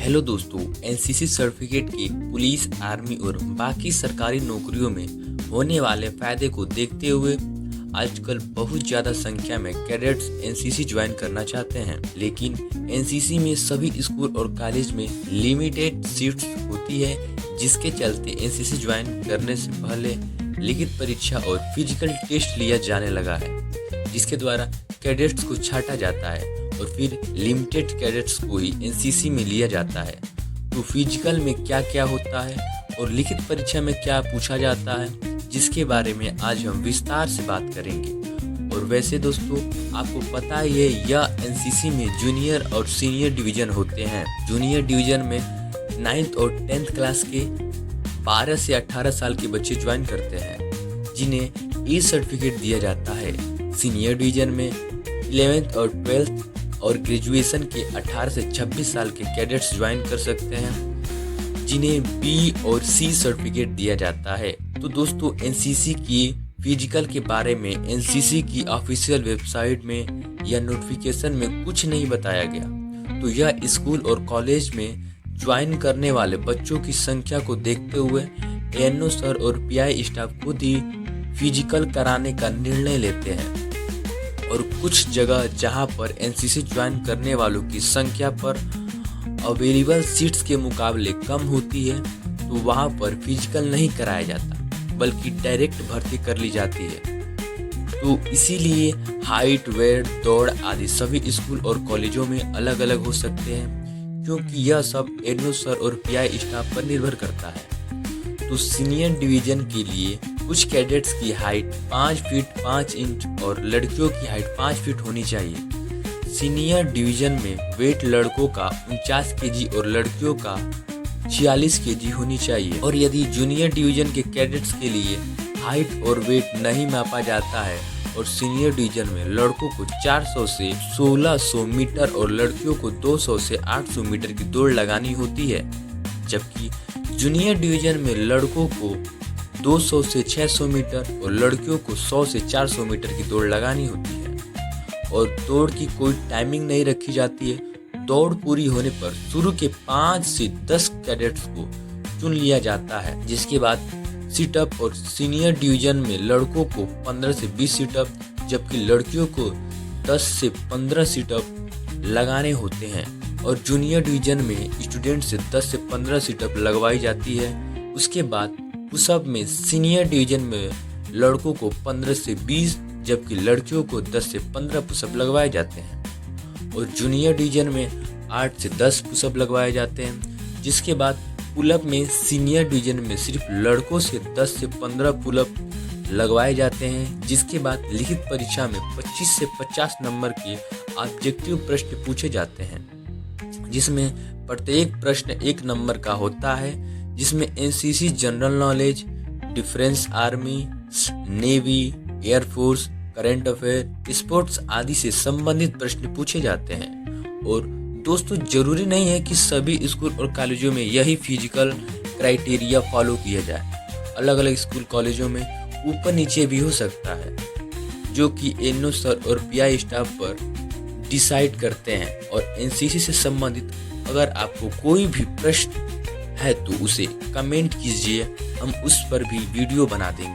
Hello दोस्तों, NCC certificate के police, army और बाकी सरकारी नौकरियों में होने वाले फायदे को देखते हुए आजकल बहुत ज़्यादा संख्या में कैडेट्स एनसीसी ज्वाइन करना चाहते हैं। लेकिन एनसीसी में सभी स्कूल और कॉलेज में लिमिटेड सीट्स होती है, जिसके चलते एनसीसी ज्वाइन करने से पहले लिखित परीक्षा और फिजिकल टेस्ट लिया जाने लगा है, जिसके द्वारा कैडेट्स को छांटा जाता है और फिर लिमिटेड कैडेट्स को ही एनसीसी में लिया जाता है। तो फिजिकल में क्या क्या होता है और लिखित परीक्षा में क्या पूछा जाता है, जिसके बारे में आज हम विस्तार से बात करेंगे। और वैसे दोस्तों, आपको पता ही है यह एनसीसी में जूनियर और सीनियर डिवीजन होते हैं। जूनियर डिवीजन में 9th और 10th क्लास के 12 से 18 साल के बच्चे ज्वाइन करते हैं, जिन्हें ई सर्टिफिकेट दिया जाता है। सीनियर डिवीजन में 11th और 12th और ग्रेजुएशन के 18 से 26 साल के कैडेट्स ज्वाइन कर सकते हैं, जिन्हें बी और सी सर्टिफिकेट दिया जाता है। तो दोस्तों, एनसीसी की फिजिकल के बारे में एनसीसी की ऑफिशियल वेबसाइट में या नोटिफिकेशन में कुछ नहीं बताया गया। तो यह स्कूल और कॉलेज में ज्वाइन करने वाले बच्चों की संख्या को देखते हुए एएनओ सर और पीआई स्टाफ खुद ही फिजिकल कराने का निर्णय लेते हैं। और कुछ जगह जहां पर एनसीसी ज्वाइन करने वालों की संख्या पर अवेलेबल सीट्स के मुकाबले कम होती है, तो वहां पर फिजिकल नहीं कराया जाता, बल्कि डायरेक्ट भर्ती कर ली जाती है। तो इसीलिए हाइट, वेट, दौड़ आदि सभी स्कूल और कॉलेजों में अलग अलग हो सकते हैं, क्योंकि यह सब एएनओ सर और पीआई स्टाफ पर निर्भर करता है। तो सीनियर डिवीजन के लिए कुछ कैडेट्स की हाइट 5 फीट 5 इंच और लड़कियों की हाइट 5 फीट होनी चाहिए। सीनियर डिवीजन में वेट लड़कों का 49 केजी और लड़कियों का 46 केजी होनी चाहिए। और यदि जूनियर डिवीजन के कैडेट्स के लिए हाइट और वेट नहीं मापा जाता है और सीनियर डिवीजन में लड़कों को 400 से 1600 मीटर और लड़कियों को 200 से 800 मीटर की दौड़ लगानी होती है, जबकि जूनियर डिवीजन में लड़कों को 200 से 600 मीटर और लड़कियों को 100 से 400 मीटर की दौड़ लगानी होती है। और दौड़ की कोई टाइमिंग नहीं रखी जाती है। दौड़ पूरी होने पर शुरू के 5 से 10 कैडेट्स को चुन लिया जाता है, जिसके बाद सीटअप और सीनियर डिवीजन में लड़कों को 15 से 20 सीटअप, जबकि लड़कियों को 10 से 15 सीटअप लगाने होते हैं। और जूनियर डिवीजन में स्टूडेंट से 10 से 15 सीटअप लगवाई जाती है। उसके बाद पुशअप में सीनियर डिवीजन में लड़कों को 15 से 20, जबकि लड़कियों को 10 से 15 पुशअप लगवाए जाते हैं। और जूनियर डिवीजन में 8 से 10 पुशअप लगवाए जाते हैं। जिसके बाद पुलअप में सीनियर डिवीजन में सिर्फ लड़कों से 10 से 15 पुलअप लगवाए जाते हैं। जिसके बाद लिखित परीक्षा में 25 से 50 नंबर के ऑब्जेक्टिव प्रश्न पूछे जाते हैं, जिसमें प्रत्येक प्रश्न 1 नंबर का होता है, जिसमें NCC general knowledge, defence, army, navy, air force, current affair, sports आदि से संबंधित प्रश्न पूछे जाते हैं। और दोस्तों, जरूरी नहीं है कि सभी स्कूल और कॉलेजों में यही फिजिकल क्राइटेरिया फॉलो किया जाए। अलग अलग स्कूल कॉलेजों में ऊपर नीचे भी हो सकता है, जो कि एएनओ सर और पीआई स्टाफ पर डिसाइड करते हैं। और एनसीसी से संबंधित अगर आपको कोई भी प्रश्न है तो उसे कमेंट कीजिए, हम उस पर भी वीडियो बना देंगे।